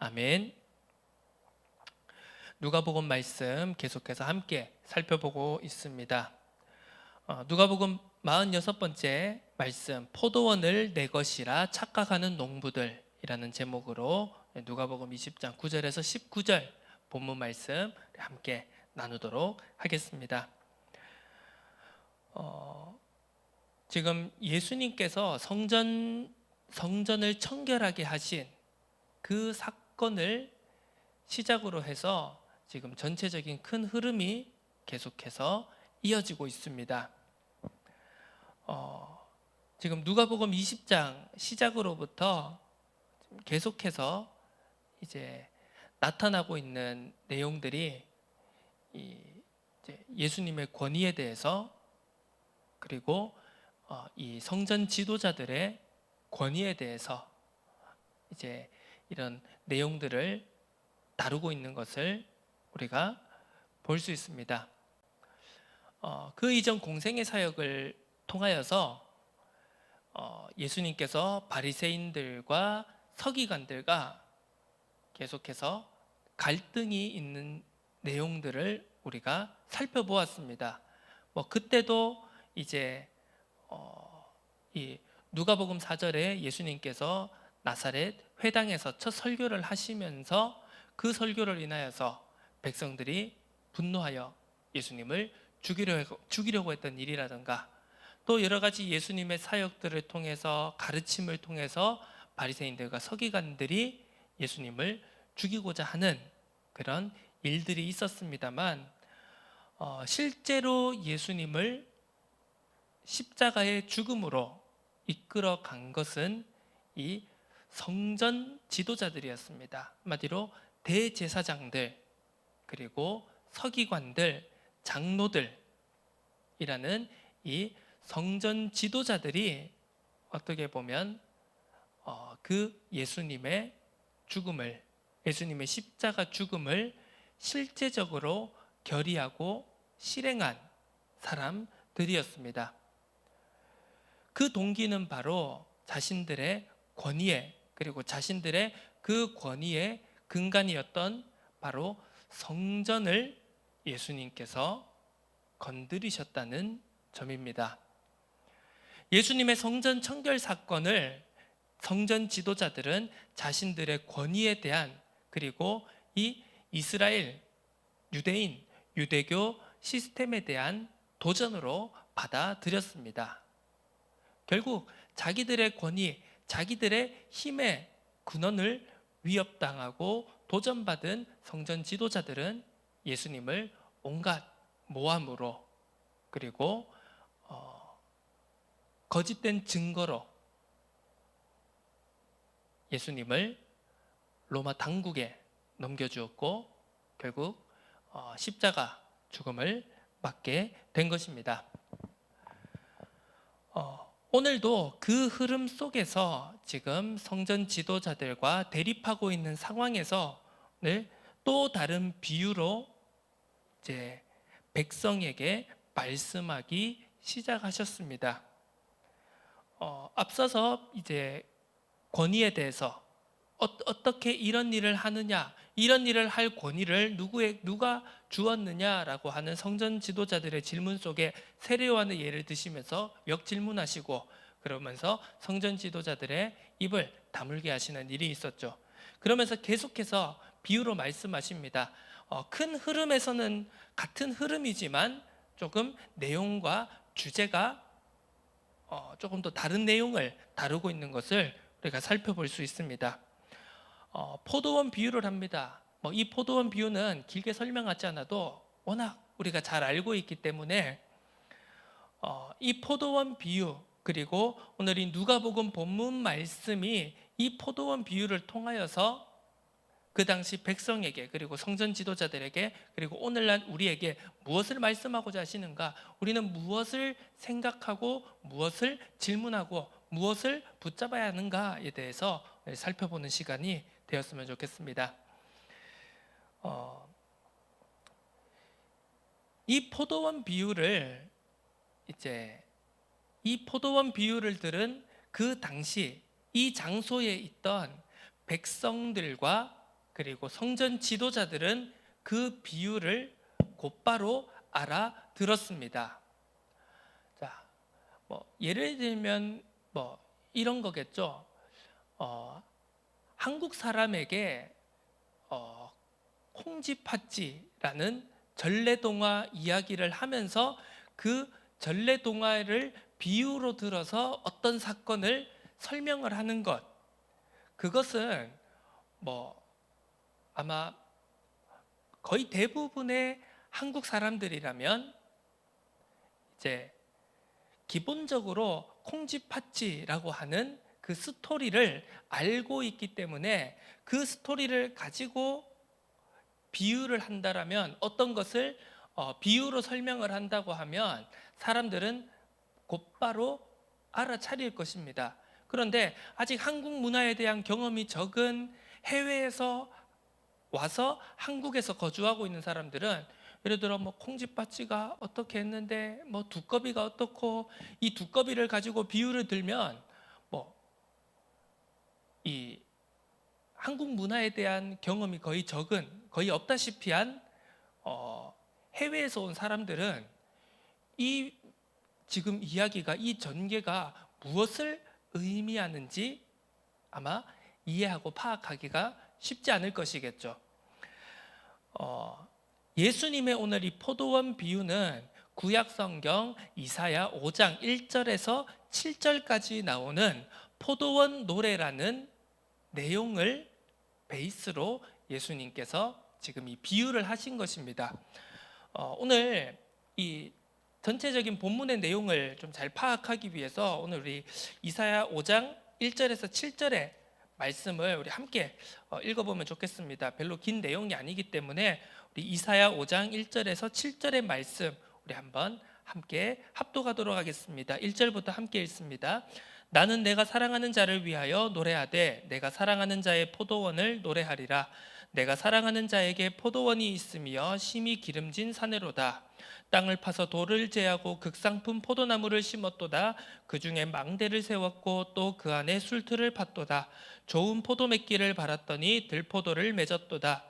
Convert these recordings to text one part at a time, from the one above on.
아멘. 누가복음 말씀 계속해서 함께 살펴보고 있습니다. 누가복음 46번째 말씀, 포도원을 내 것이라 착각하는 농부들이라는 제목으로 누가복음 20장 9절에서 19절 본문 말씀 함께 나누도록 하겠습니다. 지금 예수님께서 성전을 청결하게 하신 그 사건을 시작으로 해서 지금 전체적인 큰 흐름이 계속해서 이어지고 있습니다. 지금 누가복음 20장 시작으로부터 계속해서 이제 나타나고 있는 내용들이 이제 예수님의 권위에 대해서, 그리고 이 성전 지도자들의 권위에 대해서 이제 이런 내용들을 다루고 있는 것을 우리가 볼 수 있습니다. 그 이전 공생의 사역을 통하여서 예수님께서 바리새인들과 서기관들과 계속해서 갈등이 있는 내용들을 우리가 살펴보았습니다. 그때도 이제 이 누가복음 4절에 예수님께서 나사렛 회당에서 첫 설교를 하시면서 그 설교를 인하여서 백성들이 분노하여 예수님을 죽이려고 했던 일이라든가, 또 여러 가지 예수님의 사역들을 통해서, 가르침을 통해서 바리새인들과 서기관들이 예수님을 죽이고자 하는 그런 일들이 있었습니다만, 실제로 예수님을 십자가의 죽음으로 이끌어 간 것은 이 성전 지도자들이었습니다. 한마디로 대제사장들, 그리고 서기관들, 장로들이라는 이 성전 지도자들이 어떻게 보면 그 예수님의 십자가 죽음을 실제적으로 결의하고 실행한 사람들이었습니다. 그 동기는 바로 자신들의 권위에, 그리고 자신들의 그 권위의 근간이었던 바로 성전을 예수님께서 건드리셨다는 점입니다. 예수님의 성전 청결 사건을 성전 지도자들은 자신들의 권위에 대한, 그리고 이 이스라엘, 유대인, 유대교 시스템에 대한 도전으로 받아들였습니다. 결국 자기들의 권위, 자기들의 힘의 근원을 위협당하고 도전받은 성전 지도자들은 예수님을 온갖 모함으로, 그리고 거짓된 증거로 예수님을 로마 당국에 넘겨주었고, 결국 십자가 죽음을 맞게 된 것입니다. 오늘도 그 흐름 속에서 지금 성전 지도자들과 대립하고 있는 상황에서 또 다른 비유로 이제 백성에게 말씀하기 시작하셨습니다. 앞서서 이제 권위에 대해서 어떻게 이런 일을 하느냐, 이런 일을 할 권위를 누가 주었느냐라고 하는 성전 지도자들의 질문 속에 세례요한의 예를 드시면서 역질문하시고, 그러면서 성전 지도자들의 입을 다물게 하시는 일이 있었죠. 그러면서 계속해서 비유로 말씀하십니다. 큰 흐름에서는 같은 흐름이지만 조금 내용과 주제가 조금 더 다른 내용을 다루고 있는 것을 우리가 살펴볼 수 있습니다. 포도원 비유를 합니다. 이 포도원 비유는 길게 설명하지 않아도 워낙 우리가 잘 알고 있기 때문에 이 포도원 비유, 그리고 오늘 이 누가복음 본문 말씀이 이 포도원 비유를 통하여서 그 당시 백성에게, 그리고 성전 지도자들에게, 그리고 오늘날 우리에게 무엇을 말씀하고자 하시는가, 우리는 무엇을 생각하고 무엇을 질문하고 무엇을 붙잡아야 하는가에 대해서 살펴보는 시간이 되었으면 좋겠습니다. 이 포도원 비유를 들은 그 당시 이 장소에 있던 백성들과 그리고 성전 지도자들은 그 비유를 곧바로 알아들었습니다. 자, 예를 들면 이런 거겠죠. 한국 사람에게 콩쥐팥쥐라는 전래동화 이야기를 하면서 그 전래동화를 비유로 들어서 어떤 사건을 설명을 하는 것, 그것은 아마 거의 대부분의 한국 사람들이라면 이제 기본적으로 콩쥐팥쥐라고 하는 그 스토리를 알고 있기 때문에 그 스토리를 가지고 비유를 한다라면, 어떤 것을 비유로 설명을 한다고 하면 사람들은 곧바로 알아차릴 것입니다. 그런데 아직 한국 문화에 대한 경험이 적은 해외에서 와서 한국에서 거주하고 있는 사람들은, 예를 들어 콩쥐팥쥐가 어떻게 했는데 두꺼비가 어떻고, 이 두꺼비를 가지고 비유를 들면 이 한국 문화에 대한 경험이 거의 적은, 거의 없다시피 한 해외에서 온 사람들은 이 지금 이야기가, 이 전개가 무엇을 의미하는지 아마 이해하고 파악하기가 쉽지 않을 것이겠죠. 예수님의 오늘 이 포도원 비유는 구약 성경 이사야 5장 1절에서 7절까지 나오는 포도원 노래라는 내용을 베이스로 예수님께서 지금 이 비유를 하신 것입니다. 오늘 이 전체적인 본문의 내용을 좀 잘 파악하기 위해서 오늘 우리 이사야 5장 1절에서 7절의 말씀을 우리 함께 읽어보면 좋겠습니다. 별로 긴 내용이 아니기 때문에 우리 이사야 5장 1절에서 7절의 말씀 우리 한번 함께 합독하도록 하겠습니다. 1절부터 함께 읽습니다. 나는 내가 사랑하는 자를 위하여 노래하되 내가 사랑하는 자의 포도원을 노래하리라. 내가 사랑하는 자에게 포도원이 있으며 심히 기름진 사내로다. 땅을 파서 돌을 제하고 극상품 포도나무를 심었도다. 그 중에 망대를 세웠고 또 그 안에 술틀을 팠도다. 좋은 포도맺기를 바랐더니 들포도를 맺었도다.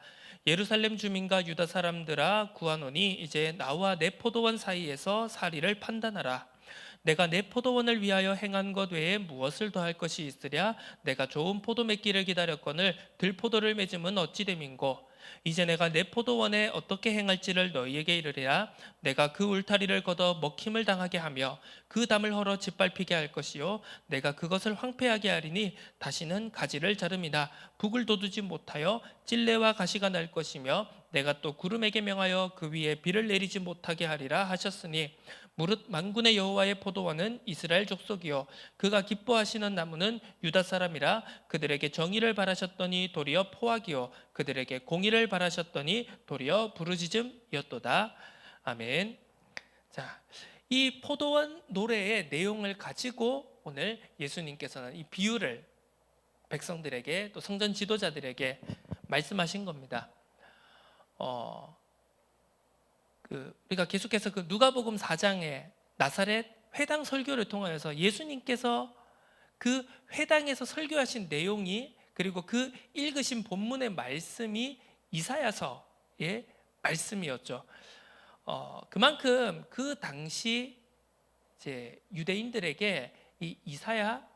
예루살렘 주민과 유다 사람들아 구하노니 이제 나와 내 포도원 사이에서 사리를 판단하라. 내가 내 포도원을 위하여 행한 것 외에 무엇을 더할 것이 있으랴? 내가 좋은 포도 맺기를 기다렸거늘 들포도를 맺음은 어찌 됨인고? 이제 내가 내 포도원에 어떻게 행할지를 너희에게 이르리라. 내가 그 울타리를 걷어 먹힘을 당하게 하며 그 담을 헐어 짓밟히게 할 것이요 내가 그것을 황폐하게 하리니 다시는 가지를 자름이나 북을 돋우지 못하여 찔레와 가시가 날 것이며 내가 또 구름에게 명하여 그 위에 비를 내리지 못하게 하리라 하셨으니 무릇 만군의 여호와의 포도원은 이스라엘 족속이요 그가 기뻐하시는 나무는 유다 사람이라. 그들에게 정의를 바라셨더니 도리어 포악이요 그들에게 공의를 바라셨더니 도리어 부르짖음이었도다. 아멘. 자, 이 포도원 노래의 내용을 가지고 오늘 예수님께서는 이 비유를 백성들에게 또 성전 지도자들에게 말씀하신 겁니다. 우리가 계속해서 그 누가복음 4장의 나사렛 회당 설교를 통하여서 예수님께서 그 회당에서 설교하신 내용이, 그리고 그 읽으신 본문의 말씀이 이사야서의 말씀이었죠. 그만큼 그 당시 이제 유대인들에게 이 이사야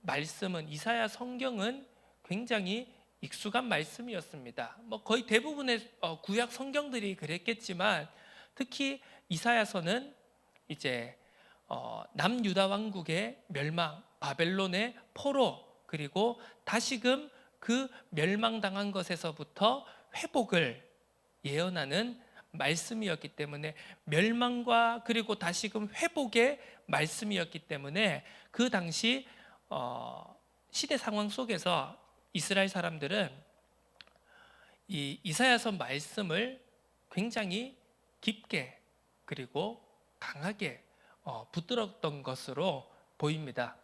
말씀은, 이사야 성경은 굉장히 익숙한 말씀이었습니다. 거의 대부분의 구약 성경들이 그랬겠지만 특히 이사야서는 이제 남유다 왕국의 멸망, 바벨론의 포로, 그리고 다시금 그 멸망당한 것에서부터 회복을 예언하는 말씀이었기 때문에, 멸망과 그리고 다시금 회복의 말씀이었기 때문에 그 당시 시대 상황 속에서 이스라엘 사람들은 이 이사야서 말씀을 굉장히 깊게 그리고 강하게 붙들었던 것으로 보입니다.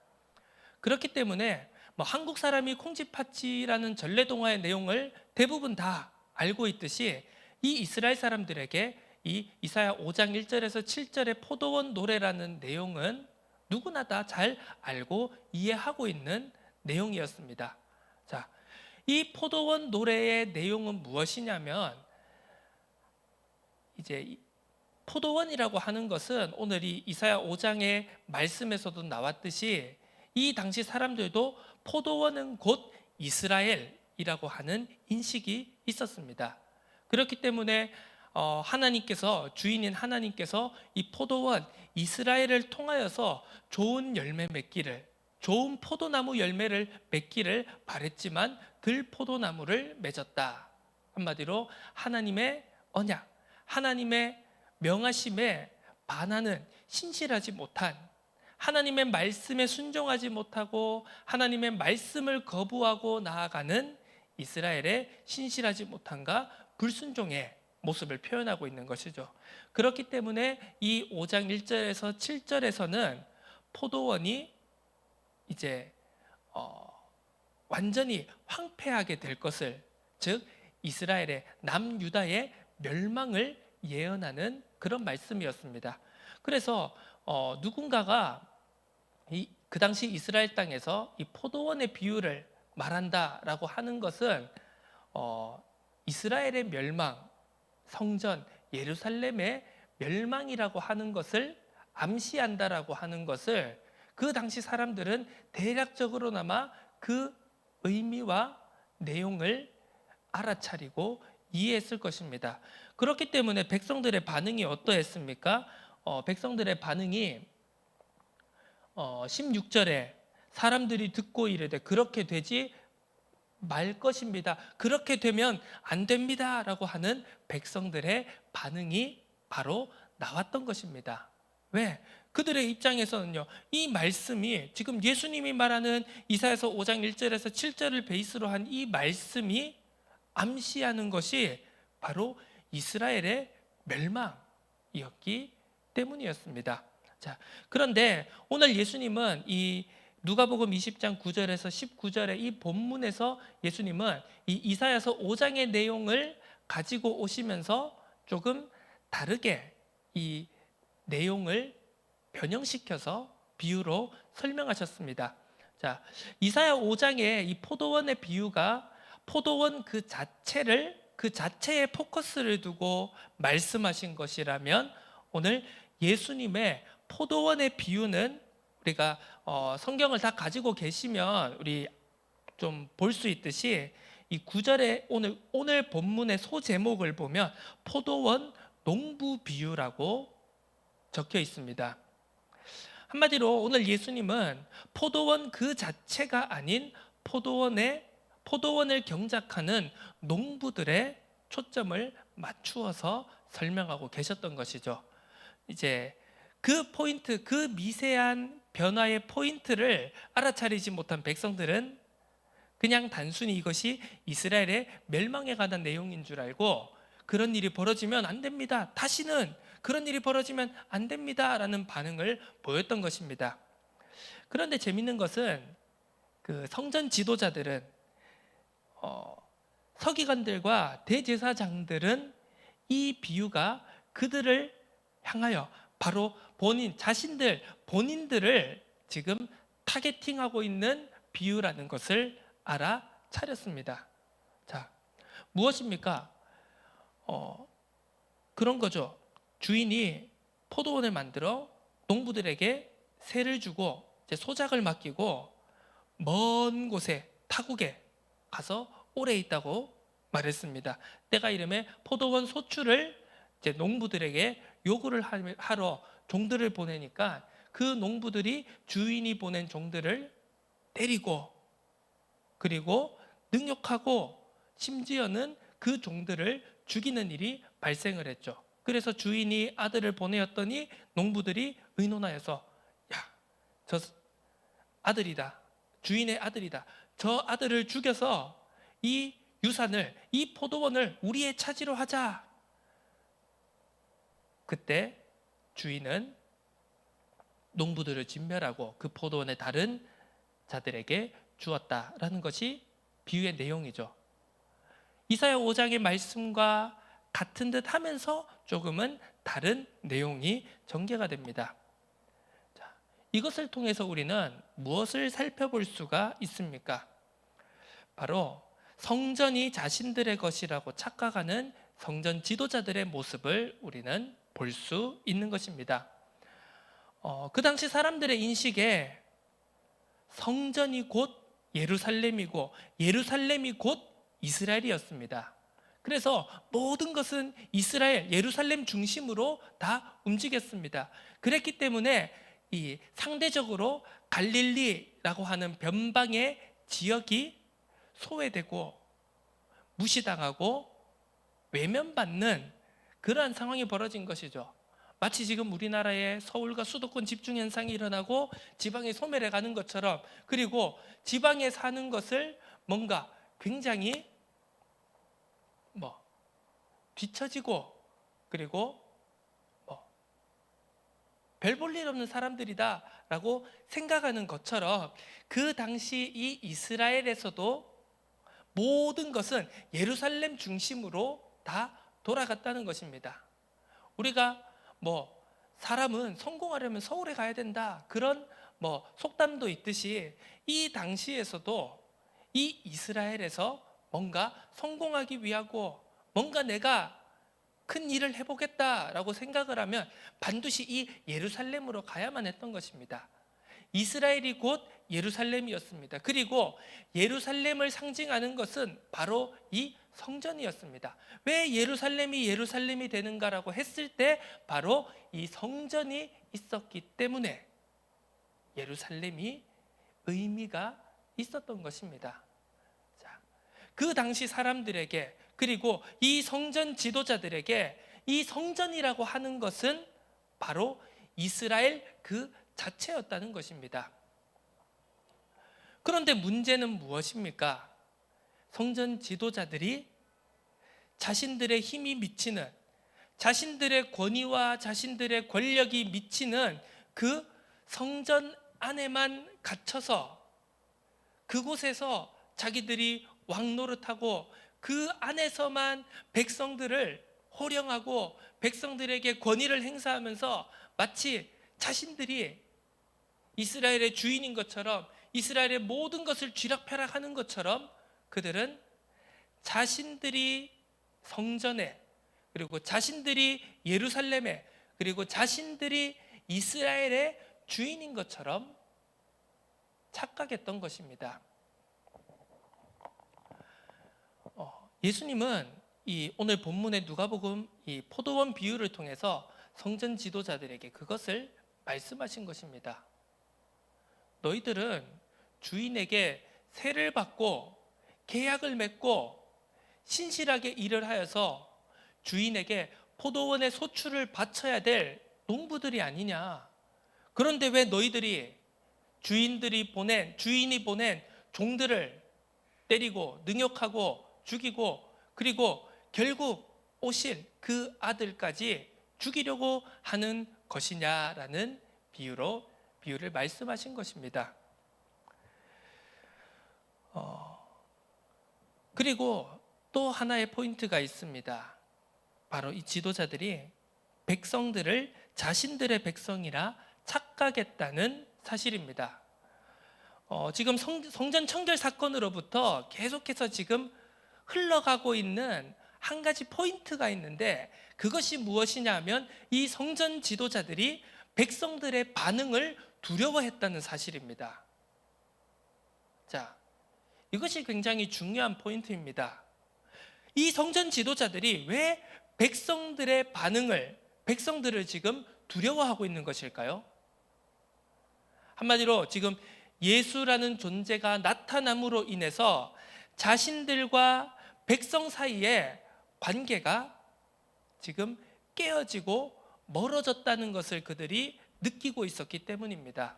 그렇기 때문에 한국 사람이 콩쥐팥쥐라는 전래동화의 내용을 대부분 다 알고 있듯이 이 이스라엘 사람들에게 이 이사야 5장 1절에서 7절의 포도원 노래라는 내용은 누구나 다 잘 알고 이해하고 있는 내용이었습니다. 자, 이 포도원 노래의 내용은 무엇이냐면, 이제 포도원이라고 하는 것은 오늘 이 이사야 5장의 말씀에서도 나왔듯이 이 당시 사람들도 포도원은 곧 이스라엘이라고 하는 인식이 있었습니다. 그렇기 때문에 하나님께서, 주인인 하나님께서 이 포도원 이스라엘을 통하여서 좋은 열매 맺기를, 좋은 포도나무 열매를 맺기를 바랬지만 들포도나무를 맺었다. 한마디로 하나님의 언약, 하나님의 명하심에 반하는, 신실하지 못한, 하나님의 말씀에 순종하지 못하고 하나님의 말씀을 거부하고 나아가는 이스라엘의 신실하지 못함과 불순종의 모습을 표현하고 있는 것이죠. 그렇기 때문에 이 5장 1절에서 7절에서는 포도원이 이제 완전히 황폐하게 될 것을, 즉 이스라엘의 남유다의 멸망을 예언하는 그런 말씀이었습니다. 그래서 누군가가 그 당시 이스라엘 땅에서 이 포도원의 비유를 말한다라고 하는 것은 이스라엘의 멸망, 성전 예루살렘의 멸망이라고 하는 것을 암시한다라고 하는 것을 그 당시 사람들은 대략적으로나마 그 의미와 내용을 알아차리고 이해했을 것입니다. 그렇기 때문에 백성들의 반응이 어떠했습니까? 백성들의 반응이 16절에 사람들이 듣고 이르되 그렇게 되지 말 것입니다. 그렇게 되면 안 됩니다. 라고 하는 백성들의 반응이 바로 나왔던 것입니다. 왜? 그들의 입장에서는요, 이 말씀이 지금 예수님이 말하는 이사야서 5장 1절에서 7절을 베이스로 한 이 말씀이 암시하는 것이 바로 이스라엘의 멸망이었기 때문이었습니다. 자, 그런데 오늘 예수님은 이 누가복음 20장 9절에서 19절의 이 본문에서 예수님은 이 이사야서 5장의 내용을 가지고 오시면서 조금 다르게 이 내용을 변형시켜서 비유로 설명하셨습니다. 자, 이사야 5장의 이 포도원의 비유가 포도원 그 자체의 포커스를 두고 말씀하신 것이라면, 오늘 예수님의 포도원의 비유는 우리가 성경을 다 가지고 계시면 우리 좀 볼 수 있듯이 이 9절에 오늘 본문의 소제목을 보면 포도원 농부 비유라고 적혀 있습니다. 한마디로 오늘 예수님은 포도원 그 자체가 아닌 포도원을 경작하는 농부들의 초점을 맞추어서 설명하고 계셨던 것이죠. 이제 그 포인트, 그 미세한 변화의 포인트를 알아차리지 못한 백성들은 그냥 단순히 이것이 이스라엘의 멸망에 관한 내용인 줄 알고 그런 일이 벌어지면 안 됩니다. 다시는 그런 일이 벌어지면 안 됩니다. 라는 반응을 보였던 것입니다. 그런데 재밌는 것은 그 성전 지도자들은, 서기관들과 대제사장들은 이 비유가 그들을 향하여 바로 본인들을 지금 타겟팅하고 있는 비유라는 것을 알아차렸습니다. 자, 무엇입니까? 그런 거죠. 주인이 포도원을 만들어 농부들에게 세를 주고 이제 소작을 맡기고 먼 곳에 타국에 가서 오래 있다고 말했습니다. 때가 이름에 포도원 소출을 이제 농부들에게 요구를 하러 종들을 보내니까 그 농부들이 주인이 보낸 종들을 때리고 그리고 능욕하고 심지어는 그 종들을 죽이는 일이 발생을 했죠. 그래서 주인이 아들을 보내었더니 농부들이 의논하여서, 야, 저 아들이다, 주인의 아들이다, 저 아들을 죽여서 이 유산을, 이 포도원을 우리의 차지로 하자. 그때 주인은 농부들을 진멸하고 그 포도원의 다른 자들에게 주었다라는 것이 비유의 내용이죠. 이사야 5장의 말씀과 같은 듯 하면서 조금은 다른 내용이 전개가 됩니다. 자, 이것을 통해서 우리는 무엇을 살펴볼 수가 있습니까? 바로 성전이 자신들의 것이라고 착각하는 성전 지도자들의 모습을 우리는 볼 수 있는 것입니다. 그 당시 사람들의 인식에 성전이 곧 예루살렘이고 예루살렘이 곧 이스라엘이었습니다. 그래서 모든 것은 이스라엘, 예루살렘 중심으로 다 움직였습니다. 그랬기 때문에 이 상대적으로 갈릴리라고 하는 변방의 지역이 소외되고 무시당하고 외면받는 그러한 상황이 벌어진 것이죠. 마치 지금 우리나라의 서울과 수도권 집중 현상이 일어나고 지방에 소멸해 가는 것처럼, 그리고 지방에 사는 것을 뭔가 굉장히 뒤처지고 그리고 별 볼 일 없는 사람들이다라고 생각하는 것처럼, 그 당시 이 이스라엘에서도 모든 것은 예루살렘 중심으로 다 돌아갔다는 것입니다. 우리가 사람은 성공하려면 서울에 가야 된다, 그런 속담도 있듯이 이 당시에서도 이 이스라엘에서 뭔가 성공하기 위하고 뭔가 내가 큰 일을 해보겠다라고 생각을 하면 반드시 이 예루살렘으로 가야만 했던 것입니다. 이스라엘이 곧 예루살렘이었습니다. 그리고 예루살렘을 상징하는 것은 바로 이 성전이었습니다. 왜 예루살렘이 되는가라고 했을 때 바로 이 성전이 있었기 때문에 예루살렘이 의미가 있었던 것입니다. 자, 그 당시 사람들에게, 그리고 이 성전 지도자들에게 이 성전이라고 하는 것은 바로 이스라엘 그 자체였다는 것입니다. 그런데 문제는 무엇입니까? 성전 지도자들이 자신들의 힘이 미치는, 자신들의 권위와 자신들의 권력이 미치는 그 성전 안에만 갇혀서 그곳에서 자기들이 왕노릇하고 그 안에서만 백성들을 호령하고 백성들에게 권위를 행사하면서 마치 자신들이 이스라엘의 주인인 것처럼, 이스라엘의 모든 것을 쥐락펴락하는 것처럼 그들은 자신들이 성전에, 그리고 자신들이 예루살렘에, 그리고 자신들이 이스라엘의 주인인 것처럼 착각했던 것입니다. 예수님은 이 오늘 본문의 누가복음 이 포도원 비유를 통해서 성전 지도자들에게 그것을 말씀하신 것입니다. 너희들은 주인에게 세를 받고 계약을 맺고 신실하게 일을 하여서 주인에게 포도원의 소출을 바쳐야 될 농부들이 아니냐. 그런데 왜 너희들이 주인이 보낸 종들을 때리고 능욕하고 죽이고, 그리고 결국 오실 그 아들까지 죽이려고 하는 것이냐라는 비유를 말씀하신 것입니다. 그리고 또 하나의 포인트가 있습니다. 바로 이 지도자들이 백성들을 자신들의 백성이라 착각했다는 사실입니다. 지금 성전 청결 사건으로부터 계속해서 지금 흘러가고 있는 한 가지 포인트가 있는데, 그것이 무엇이냐 하면 이 성전 지도자들이 백성들의 반응을 두려워했다는 사실입니다. 자, 이것이 굉장히 중요한 포인트입니다. 이 성전 지도자들이 왜 백성들을 지금 두려워하고 있는 것일까요? 한마디로 지금 예수라는 존재가 나타남으로 인해서 자신들과 백성 사이의 관계가 지금 깨어지고 멀어졌다는 것을 그들이 느끼고 있었기 때문입니다.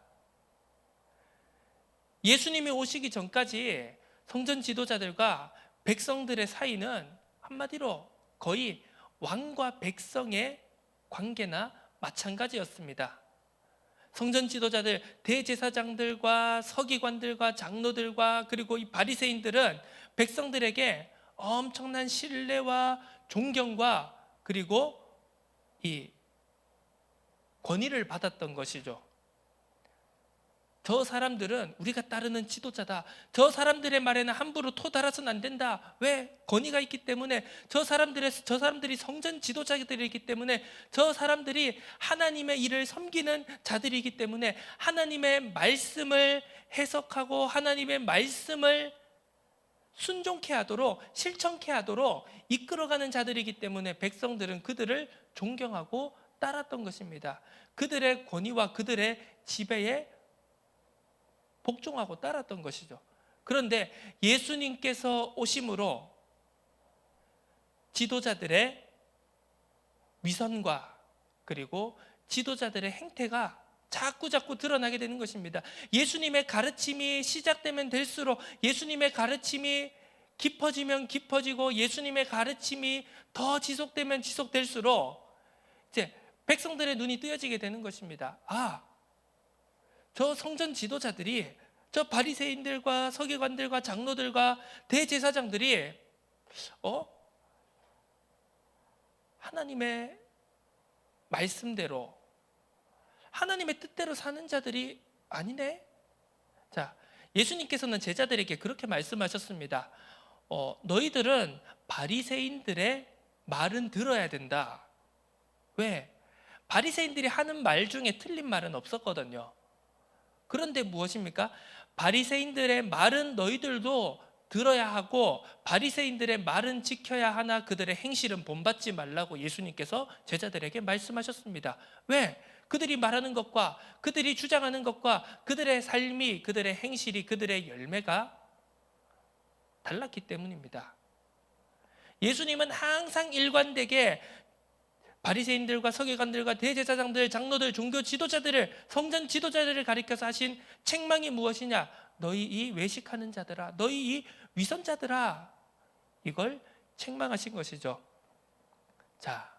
예수님이 오시기 전까지 성전 지도자들과 백성들의 사이는 한마디로 거의 왕과 백성의 관계나 마찬가지였습니다. 성전 지도자들, 대제사장들과 서기관들과 장로들과 그리고 이 바리새인들은 백성들에게 엄청난 신뢰와 존경과 그리고 이 권위를 받았던 것이죠. 저 사람들은 우리가 따르는 지도자다. 저 사람들의 말에는 함부로 토 달아서는 안 된다. 왜? 권위가 있기 때문에. 저 사람들이 성전 지도자들이기 때문에, 저 사람들이 하나님의 일을 섬기는 자들이기 때문에, 하나님의 말씀을 해석하고 하나님의 말씀을 순종케 하도록, 실천케 하도록 이끌어가는 자들이기 때문에 백성들은 그들을 존경하고 따랐던 것입니다. 그들의 권위와 그들의 지배에 복종하고 따랐던 것이죠. 그런데 예수님께서 오심으로 지도자들의 위선과 그리고 지도자들의 행태가 자꾸 드러나게 되는 것입니다. 예수님의 가르침이 시작되면 될수록, 예수님의 가르침이 깊어지면 깊어지고, 예수님의 가르침이 더 지속되면 지속될수록 이제 백성들의 눈이 뜨여지게 되는 것입니다. 저 성전 지도자들이, 저 바리새인들과 서기관들과 장로들과 대제사장들이 하나님의 말씀대로, 하나님의 뜻대로 사는 자들이 아니네. 자, 예수님께서는 제자들에게 그렇게 말씀하셨습니다. 너희들은 바리새인들의 말은 들어야 된다. 왜? 바리새인들이 하는 말 중에 틀린 말은 없었거든요. 그런데 무엇입니까? 바리새인들의 말은 너희들도 들어야 하고, 바리새인들의 말은 지켜야 하나 그들의 행실은 본받지 말라고 예수님께서 제자들에게 말씀하셨습니다. 왜? 그들이 말하는 것과 그들이 주장하는 것과 그들의 삶이, 그들의 행실이, 그들의 열매가 달랐기 때문입니다. 예수님은 항상 일관되게 바리새인들과 서기관들과 대제사장들, 장로들, 종교 지도자들을, 성전 지도자들을 가리켜서 하신 책망이 무엇이냐? 너희 이 외식하는 자들아, 너희 이 위선자들아, 이걸 책망하신 것이죠. 자,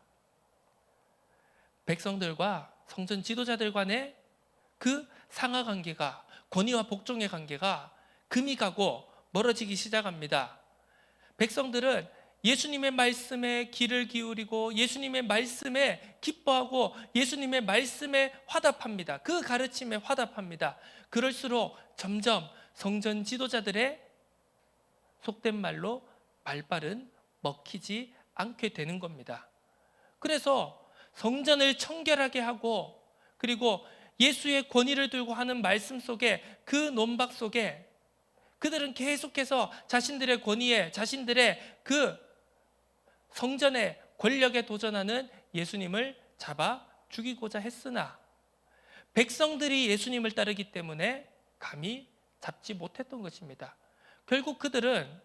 백성들과 성전 지도자들 간의 그 상하 관계가, 권위와 복종의 관계가 금이 가고 멀어지기 시작합니다. 백성들은 예수님의 말씀에 귀를 기울이고 예수님의 말씀에 기뻐하고 예수님의 말씀에 화답합니다. 그 가르침에 화답합니다. 그럴수록 점점 성전 지도자들의 속된 말로 말발은 먹히지 않게 되는 겁니다. 그래서 성전을 청결하게 하고, 그리고 예수의 권위를 들고 하는 말씀 속에, 그 논박 속에 그들은 계속해서 자신들의 권위에, 자신들의 그 성전의 권력에 도전하는 예수님을 잡아 죽이고자 했으나, 백성들이 예수님을 따르기 때문에 감히 잡지 못했던 것입니다. 결국 그들은,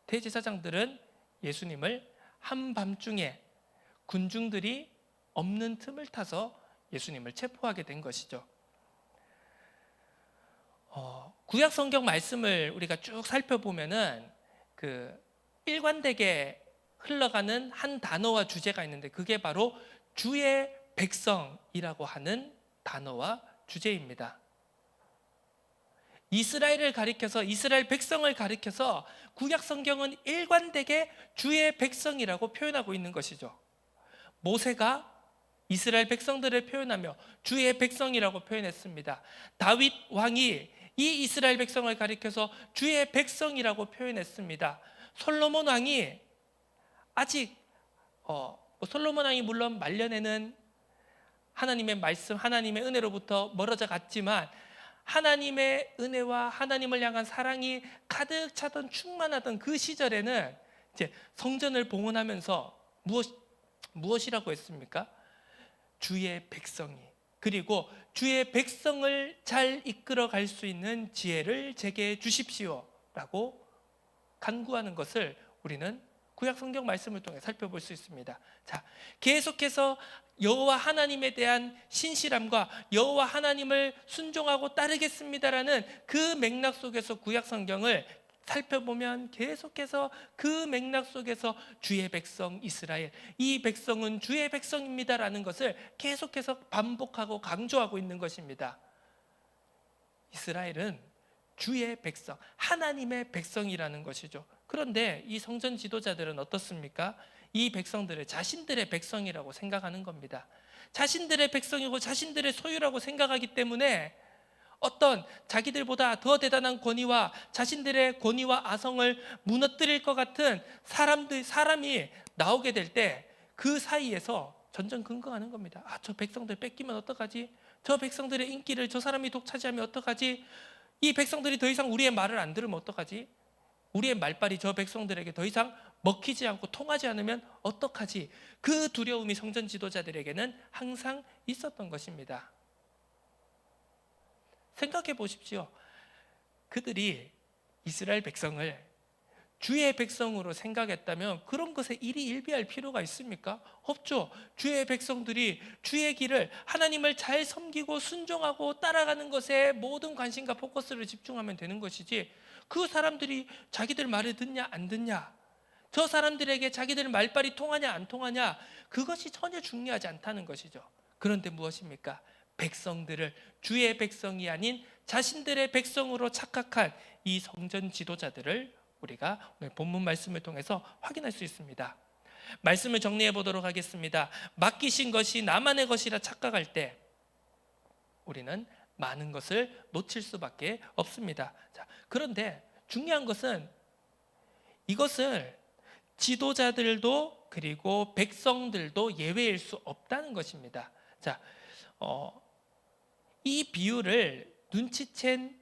대제사장들은 예수님을 한밤중에 군중들이 없는 틈을 타서 예수님을 체포하게 된 것이죠. 구약 성경 말씀을 우리가 쭉 살펴보면은 그 일관되게 흘러가는 한 단어와 주제가 있는데, 그게 바로 주의 백성이라고 하는 단어와 주제입니다. 이스라엘을 가리켜서, 이스라엘 백성을 가리켜서 구약 성경은 일관되게 주의 백성이라고 표현하고 있는 것이죠. 모세가 이스라엘 백성들을 표현하며 주의 백성이라고 표현했습니다. 다윗 왕이 이 이스라엘 백성을 가리켜서 주의 백성이라고 표현했습니다. 솔로몬 왕이 아직 솔로몬 왕이 물론 말년에는 하나님의 말씀, 하나님의 은혜로부터 멀어져 갔지만, 하나님의 은혜와 하나님을 향한 사랑이 가득 차던, 충만하던 그 시절에는 이제 성전을 봉헌하면서 무엇이라고 했습니까? 주의 백성이, 그리고 주의 백성을 잘 이끌어 갈 수 있는 지혜를 제게 주십시오 라고 간구하는 것을 우리는 구약 성경 말씀을 통해 살펴볼 수 있습니다. 자, 계속해서 여호와 하나님에 대한 신실함과 여호와 하나님을 순종하고 따르겠습니다라는 그 맥락 속에서 구약 성경을 살펴보면 계속해서 그 맥락 속에서 주의 백성 이스라엘, 이 백성은 주의 백성입니다라는 것을 계속해서 반복하고 강조하고 있는 것입니다. 이스라엘은 주의 백성, 하나님의 백성이라는 것이죠. 그런데 이 성전 지도자들은 어떻습니까? 이 백성들을 자신들의 백성이라고 생각하는 겁니다. 자신들의 백성이고 자신들의 소유라고 생각하기 때문에 어떤 자기들보다 더 대단한 권위와 자신들의 권위와 아성을 무너뜨릴 것 같은 사람이 나오게 될 때 그 사이에서 전전긍긍하는 겁니다. 저 백성들 뺏기면 어떡하지? 저 백성들의 인기를 저 사람이 독차지하면 어떡하지? 이 백성들이 더 이상 우리의 말을 안 들으면 어떡하지? 우리의 말빨이 저 백성들에게 더 이상 먹히지 않고 통하지 않으면 어떡하지? 그 두려움이 성전 지도자들에게는 항상 있었던 것입니다. 생각해 보십시오. 그들이 이스라엘 백성을 주의 백성으로 생각했다면 그런 것에 일이 일비할 필요가 있습니까? 없죠. 주의 백성들이 주의 길을, 하나님을 잘 섬기고 순종하고 따라가는 것에 모든 관심과 포커스를 집중하면 되는 것이지, 그 사람들이 자기들 말을 듣냐 안 듣냐, 저 사람들에게 자기들 말빨이 통하냐 안 통하냐, 그것이 전혀 중요하지 않다는 것이죠. 그런데 무엇입니까? 백성들을 주의 백성이 아닌 자신들의 백성으로 착각한 이 성전 지도자들을 우리가 오늘 본문 말씀을 통해서 확인할 수 있습니다. 말씀을 정리해 보도록 하겠습니다. 맡기신 것이 나만의 것이라 착각할 때 우리는 많은 것을 놓칠 수밖에 없습니다. 자, 그런데 중요한 것은 이것을 지도자들도 그리고 백성들도 예외일 수 없다는 것입니다. 자, 이 비유를 눈치챈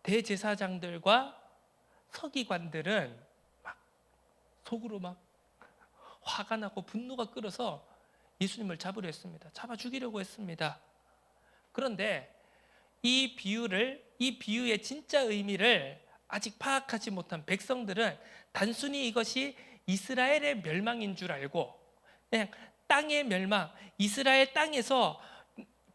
대제사장들과 서기관들은 속으로 화가 나고 분노가 끓어서 예수님을 잡으려 했습니다. 잡아 죽이려고 했습니다. 그런데 이 비유의 진짜 의미를 아직 파악하지 못한 백성들은 단순히 이것이 이스라엘의 멸망인 줄 알고 그냥 땅의 멸망, 이스라엘 땅에서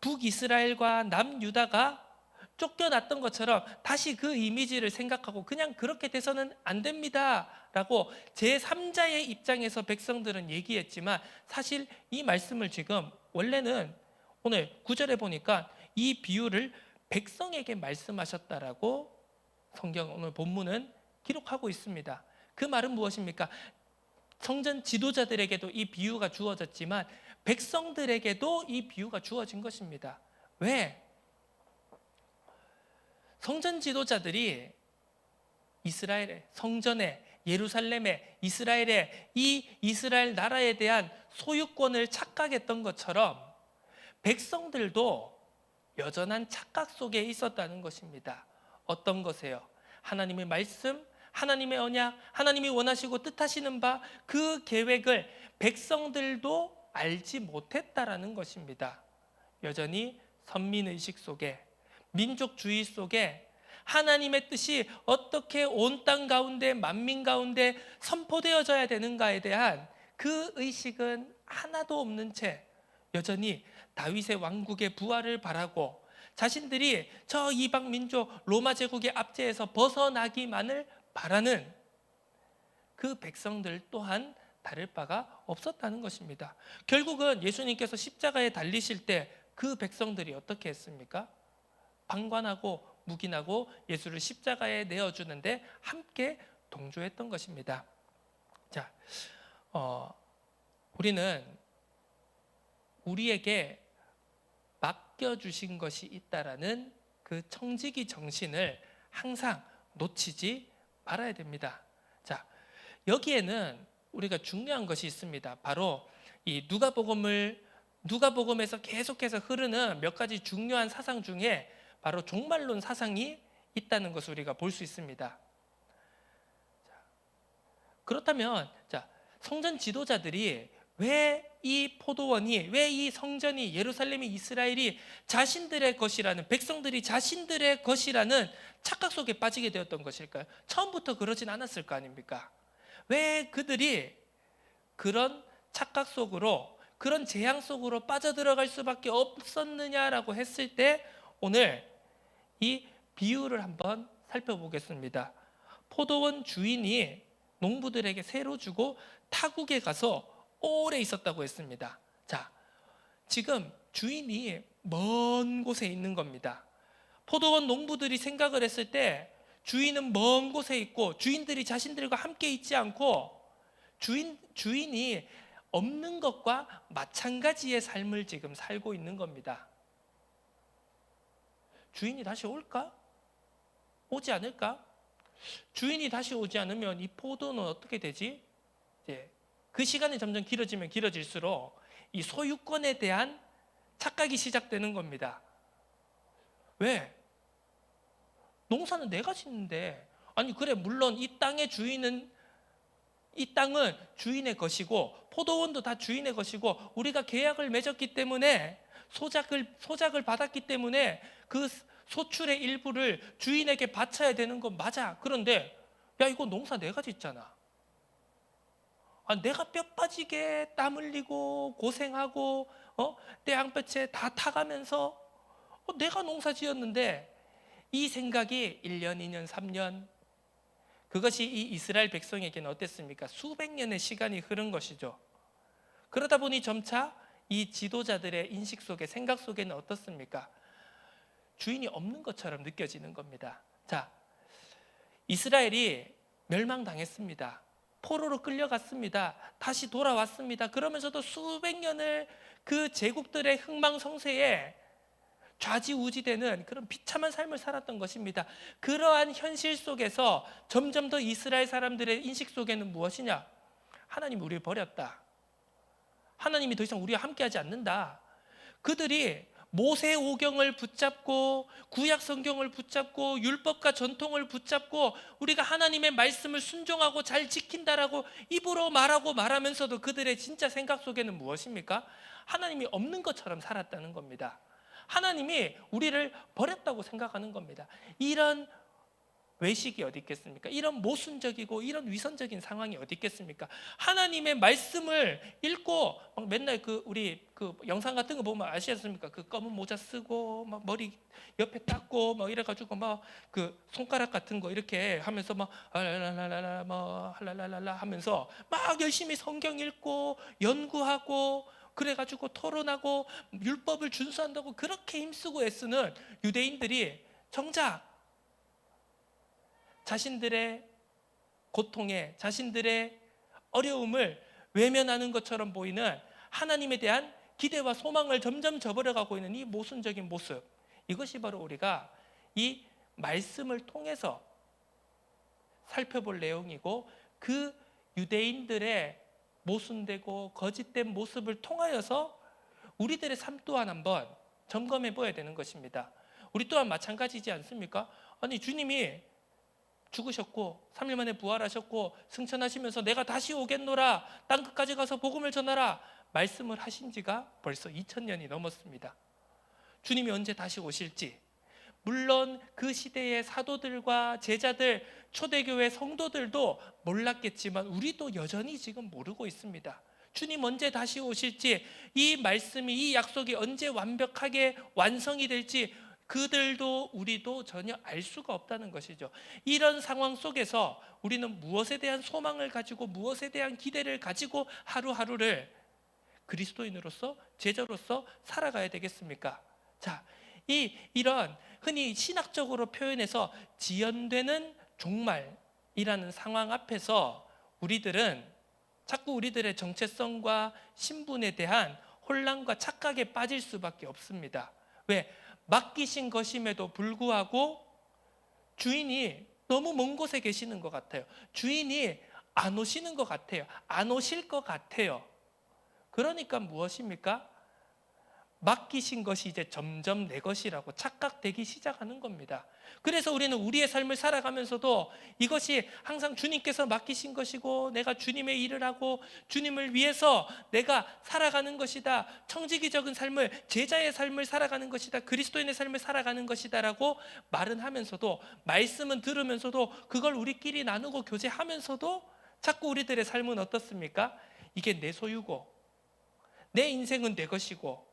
북이스라엘과 남유다가 쫓겨났던 것처럼 다시 그 이미지를 생각하고 그냥 그렇게 돼서는 안 됩니다 라고 제3자의 입장에서 백성들은 얘기했지만, 사실 이 말씀을 지금 원래는 오늘 9절에 보니까 이 비유를 백성에게 말씀하셨다라고 성경 오늘 본문은 기록하고 있습니다. 그 말은 무엇입니까? 성전 지도자들에게도 이 비유가 주어졌지만 백성들에게도 이 비유가 주어진 것입니다. 왜? 성전 지도자들이 이스라엘의 성전에, 예루살렘에, 이스라엘의 이 이스라엘 나라에 대한 소유권을 착각했던 것처럼 백성들도 여전한 착각 속에 있었다는 것입니다. 어떤 것이에요? 하나님의 말씀, 하나님의 언약, 하나님이 원하시고 뜻하시는 바 그 계획을 백성들도 알지 못했다라는 것입니다. 여전히 선민의식 속에, 민족주의 속에 하나님의 뜻이 어떻게 온 땅 가운데 만민 가운데 선포되어져야 되는가에 대한 그 의식은 하나도 없는 채 여전히 다윗의 왕국의 부활을 바라고 자신들이 저 이방 민족 로마 제국의 압제에서 벗어나기만을 바라는 그 백성들 또한 다를 바가 없었다는 것입니다. 결국은 예수님께서 십자가에 달리실 때 그 백성들이 어떻게 했습니까? 방관하고 묵인하고 예수를 십자가에 내어주는데 함께 동조했던 것입니다. 자, 우리는 우리에게 맡겨주신 것이 있다라는 그 청지기 정신을 항상 놓치지 말아야 됩니다. 자, 여기에는 우리가 중요한 것이 있습니다. 바로 이 누가복음에서 계속해서 흐르는 몇 가지 중요한 사상 중에 바로 종말론 사상이 있다는 것을 우리가 볼 수 있습니다. 그렇다면 성전 지도자들이 왜 이 포도원이, 왜 이 성전이, 예루살렘이, 이스라엘이 자신들의 것이라는, 백성들이 자신들의 것이라는 착각 속에 빠지게 되었던 것일까요? 처음부터 그러진 않았을 거 아닙니까? 왜 그들이 그런 착각 속으로, 그런 재앙 속으로 빠져들어갈 수밖에 없었느냐라고 했을 때 오늘 이 비유를 한번 살펴보겠습니다. 포도원 주인이 농부들에게 새로 주고 타국에 가서 오래 있었다고 했습니다. 자, 지금 주인이 먼 곳에 있는 겁니다. 포도원 농부들이 생각을 했을 때 주인은 먼 곳에 있고 주인들이 자신들과 함께 있지 않고 주인이 없는 것과 마찬가지의 삶을 지금 살고 있는 겁니다. 주인이 다시 올까? 오지 않을까? 주인이 다시 오지 않으면 이 포도는 어떻게 되지? 이제 그 시간이 점점 길어지면 길어질수록 이 소유권에 대한 착각이 시작되는 겁니다. 왜? 농사는 내가 짓는데, 아니 그래 물론 이 땅은 주인의 것이고 포도원도 다 주인의 것이고 우리가 계약을 맺었기 때문에 소작을 받았기 때문에 그 소출의 일부를 주인에게 바쳐야 되는 건 맞아. 그런데 야, 이거 농사 내가 짓잖아. 내가 뼈 빠지게 땀 흘리고 고생하고 내 양볕에 다 타가면서 내가 농사 지었는데, 이 생각이 1년, 2년, 3년, 그것이 이 이스라엘 백성에게는 어땠습니까? 수백 년의 시간이 흐른 것이죠. 그러다 보니 점차 이 지도자들의 인식 속에, 생각 속에는 어떻습니까? 주인이 없는 것처럼 느껴지는 겁니다. 자, 이스라엘이 멸망당했습니다. 포로로 끌려갔습니다. 다시 돌아왔습니다. 그러면서도 수백 년을 그 제국들의 흥망성쇠에 좌지우지되는 그런 비참한 삶을 살았던 것입니다. 그러한 현실 속에서 점점 더 이스라엘 사람들의 인식 속에는 무엇이냐? 하나님이 우리를 버렸다. 하나님이 더 이상 우리와 함께하지 않는다. 그들이 모세 오경을 붙잡고 구약 성경을 붙잡고 율법과 전통을 붙잡고 우리가 하나님의 말씀을 순종하고 잘 지킨다라고 입으로 말하면서도 그들의 진짜 생각 속에는 무엇입니까? 하나님이 없는 것처럼 살았다는 겁니다. 하나님이 우리를 버렸다고 생각하는 겁니다. 이런 외식이 어디 있겠습니까? 이런 모순적이고 이런 위선적인 상황이 어디 있겠습니까? 하나님의 말씀을 읽고 막 맨날 우리 영상 같은 거 보면 아시겠습니까? 그 검은 모자 쓰고 막 머리 옆에 닦고 막 이래가지고 막 손가락 같은 거 이렇게 하면서 막 할랄랄랄라 뭐 할랄랄랄라 하면서 막 열심히 성경 읽고 연구하고 그래가지고 토론하고 율법을 준수한다고 그렇게 힘쓰고 애쓰는 유대인들이 정작 자신들의 고통에, 자신들의 어려움을 외면하는 것처럼 보이는 하나님에 대한 기대와 소망을 점점 저버려가고 있는 이 모순적인 모습, 이것이 바로 우리가 이 말씀을 통해서 살펴볼 내용이고, 그 유대인들의 모순되고 거짓된 모습을 통하여서 우리들의 삶 또한 한번 점검해 봐야 되는 것입니다. 우리 또한 마찬가지지 않습니까? 아니 주님이 죽으셨고 3일 만에 부활하셨고 승천하시면서 내가 다시 오겠노라, 땅 끝까지 가서 복음을 전하라 말씀을 하신 지가 벌써 2000년이 넘었습니다. 주님이 언제 다시 오실지, 물론 그 시대의 사도들과 제자들, 초대교회 성도들도 몰랐겠지만 우리도 여전히 지금 모르고 있습니다. 주님 언제 다시 오실지, 이 말씀이, 이 약속이 언제 완벽하게 완성이 될지 그들도 우리도 전혀 알 수가 없다는 것이죠. 이런 상황 속에서 우리는 무엇에 대한 소망을 가지고 무엇에 대한 기대를 가지고 하루하루를 그리스도인으로서, 제자로서 살아가야 되겠습니까? 자, 이런 흔히 신학적으로 표현해서 지연되는 종말이라는 상황 앞에서 우리들은 자꾸 우리들의 정체성과 신분에 대한 혼란과 착각에 빠질 수밖에 없습니다. 왜? 맡기신 것임에도 불구하고 주인이 너무 먼 곳에 계시는 것 같아요. 주인이 안 오시는 것 같아요. 안 오실 것 같아요. 그러니까 무엇입니까? 맡기신 것이 이제 점점 내 것이라고 착각되기 시작하는 겁니다. 그래서 우리는 우리의 삶을 살아가면서도 이것이 항상 주님께서 맡기신 것이고 내가 주님의 일을 하고 주님을 위해서 내가 살아가는 것이다, 청지기적인 삶을, 제자의 삶을 살아가는 것이다, 그리스도인의 삶을 살아가는 것이다 라고 말은 하면서도, 말씀은 들으면서도, 그걸 우리끼리 나누고 교제하면서도 자꾸 우리들의 삶은 어떻습니까? 이게 내 소유고 내 인생은 내 것이고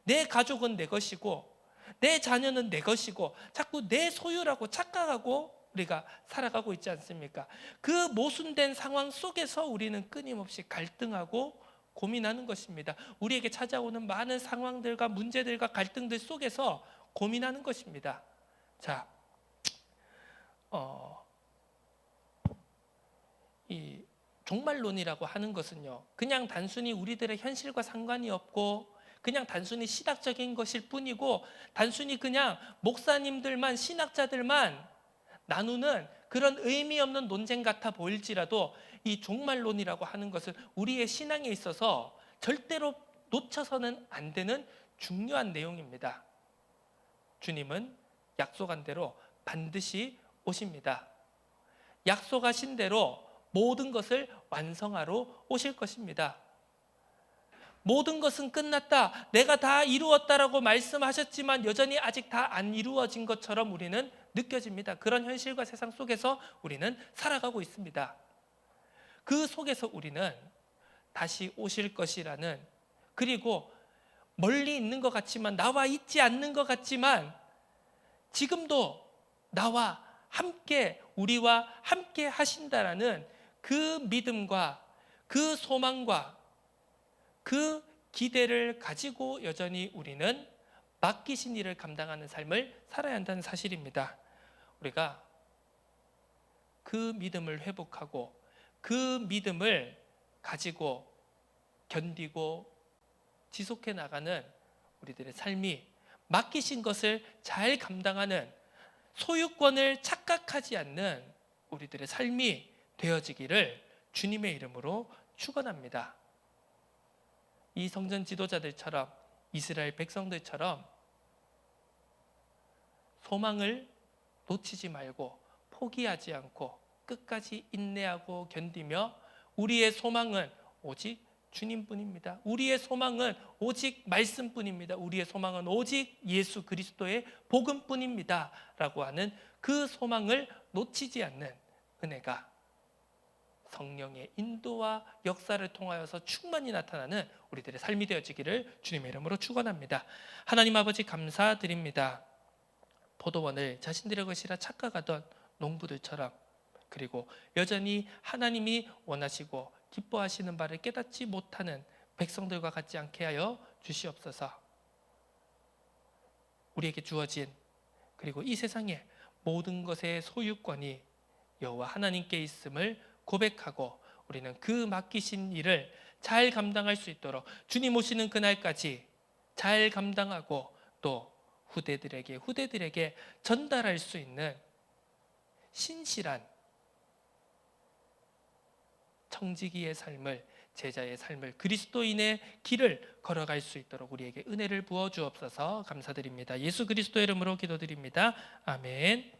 내 가족은 내 것이고 내 자녀는 내 것이고 자꾸 내 소유라고 착각하고 우리가 살아가고 있지 않습니까? 그 모순된 상황 속에서 우리는 끊임없이 갈등하고 고민하는 것입니다. 우리에게 찾아오는 많은 상황들과 문제들과 갈등들 속에서 고민하는 것입니다. 자, 이 종말론이라고 하는 것은요, 그냥 단순히 우리들의 현실과 상관이 없고 그냥 단순히 신학적인 것일 뿐이고 단순히 그냥 목사님들만 신학자들만 나누는 그런 의미 없는 논쟁 같아 보일지라도 이 종말론이라고 하는 것은 우리의 신앙에 있어서 절대로 놓쳐서는 안 되는 중요한 내용입니다. 주님은 약속한 대로 반드시 오십니다. 약속하신 대로 모든 것을 완성하러 오실 것입니다. 모든 것은 끝났다, 내가 다 이루었다라고 말씀하셨지만 여전히 아직 다 안 이루어진 것처럼 우리는 느껴집니다. 그런 현실과 세상 속에서 우리는 살아가고 있습니다. 그 속에서 우리는 다시 오실 것이라는, 그리고 멀리 있는 것 같지만, 나와 있지 않는 것 같지만 지금도 나와 함께, 우리와 함께 하신다라는 그 믿음과 그 소망과 그 기대를 가지고 여전히 우리는 맡기신 일을 감당하는 삶을 살아야 한다는 사실입니다. 우리가 그 믿음을 회복하고 그 믿음을 가지고 견디고 지속해 나가는 우리들의 삶이, 맡기신 것을 잘 감당하는, 소유권을 착각하지 않는 우리들의 삶이 되어지기를 주님의 이름으로 축원합니다. 이 성전 지도자들처럼, 이스라엘 백성들처럼 소망을 놓치지 말고 포기하지 않고 끝까지 인내하고 견디며, 우리의 소망은 오직 주님뿐입니다. 우리의 소망은 오직 말씀뿐입니다. 우리의 소망은 오직 예수 그리스도의 복음뿐입니다 라고 하는 그 소망을 놓치지 않는 은혜가 성령의 인도와 역사를 통하여서 충만히 나타나는 우리들의 삶이 되어지기를 주님의 이름으로 축원합니다. 하나님 아버지 감사드립니다. 포도원을 자신들의 것이라 착각하던 농부들처럼, 그리고 여전히 하나님이 원하시고 기뻐하시는 바를 깨닫지 못하는 백성들과 같지 않게 하여 주시옵소서. 우리에게 주어진, 그리고 이 세상의 모든 것의 소유권이 여호와 하나님께 있음을 고백하고 우리는 그 맡기신 일을 잘 감당할 수 있도록 주님 오시는 그날까지 잘 감당하고 또 후대들에게 전달할 수 있는 신실한 청지기의 삶을, 제자의 삶을, 그리스도인의 길을 걸어갈 수 있도록 우리에게 은혜를 부어 주옵소서. 감사드립니다. 예수 그리스도의 이름으로 기도드립니다. 아멘.